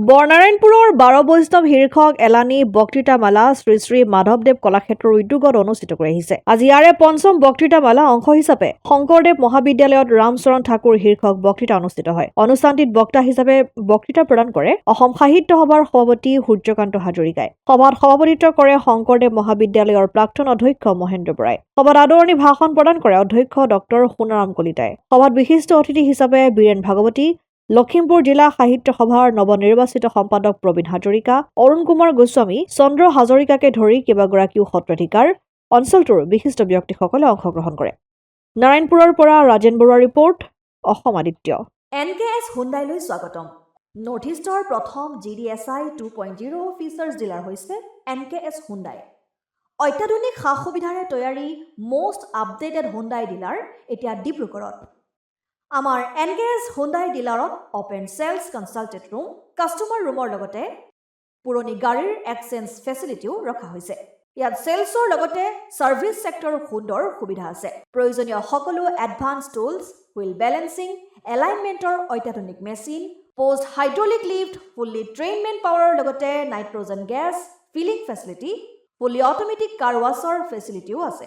বৰনাৰায়ণপুৰৰ 12 বৈষ্ণৱ শীৰ্ষক এলানি বক্তৃতামালা শ্ৰী শ্ৰী মাধৱদেৱ কলাক্ষেত্ৰৰ উদ্যোগত অনুষ্ঠিত কৰি আহিছে। আজি ইয়াৰে পঞ্চম বক্তৃতামালা অংশ হিচাপে শংকৰদেৱ মহাবিদ্যালয়ত ৰামচৰণ ঠাকুৰ শীৰ্ষক বক্তৃতা অনুষ্ঠিত হয়। অনুষ্ঠানটিত বক্তা হিচাপে বক্তৃতা প্ৰদান কৰে অসম সাহিত্য সভাৰ সভাপতি সূৰ্যকান্ত হাজৰিকাই। সভাত সভাপতিত্ব কৰে শংকৰদেৱ মহাবিদ্যালয়ৰ প্ৰাক্তন অধ্যক্ষ মহেন্দ্ৰ বৰাই। সভাত আদৰণি ভাষণ প্ৰদান কৰে অধ্যক্ষ ডক্টৰ সোণাৰাম কলিতাই। সভাত বিশিষ্ট অতিথি হিচাপে বীৰেন ভাগৱতী, লখিমপুৰ জিলা সাহিত্য সভাৰ নৱনিৰ্বাচিত সম্পাদক প্ৰবীণ হাজৰিকা, অৰুণ কুমাৰ গোস্বামী, চন্দ্ৰ হাজৰিকাকে ধৰি কেইবাগৰাকীও সত্ৰাধিকাৰ, অঞ্চলটোৰ বিশিষ্ট ব্যক্তিসকলে অংশগ্ৰহণ কৰে। নাৰায়ণপুৰৰ পৰা ৰাজেন বৰুৱাৰ ৰিপৰ্ট, অসম আদিত্য। NKS হুণ্ডাইলৈ স্বাগতম। নৰ্থ ইষ্টৰ প্ৰথম GDSI 2.0 ফিচাৰ্ছ ডিলাৰ হৈছে NKS হুণ্ডাই। অত্যাধুনিক সা সুবিধাৰে তৈয়াৰী মষ্ট আপডেটেড হুণ্ডাই ডিলাৰ এতিয়া ডিব্ৰুগড়ত। আমাৰ NKS হুণ্ডাই ডিলাৰত open sales consulted room, customer ৰুমৰ লগতে পুৰণি গাড়ীৰ এক্সচেঞ্জ ফেচিলিটিও ৰখা হৈছে। ইয়াত চেলছৰ লগতে ছাৰ্ভিচ ছেক্টৰৰ সুন্দৰ সুবিধা আছে। প্ৰয়োজনীয় সকলো এডভান্স টুলছ, হুইল বেলেন্সিং, এলাইনমেণ্টৰ অত্যাধুনিক machine, post hydraulic lift, fully train man পাৱাৰৰ লগতে nitrogen gas filling facility, fully automatic car washer ফেচিলিটিও আছে।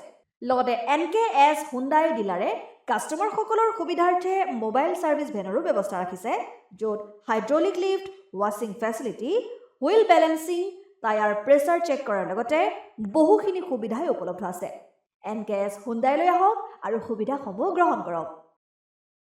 লগতে NKS হুণ্ডাই ডিলাৰে কাষ্টমাৰসকলৰ সুবিধাৰ্থে মোবাইল ছাৰ্ভিচ ভেনৰো ব্যৱস্থা ৰাখিছে, য'ত হাইড্ৰলিক লিফ্ট, ৱাছিং facility, wheel balancing, tyre pressure check কৰাৰ লগতে বহুখিনি সুবিধাই উপলব্ধ আছে। NKS হুণ্ডাইলৈ আহক আৰু সুবিধাসমূহ গ্ৰহণ কৰক।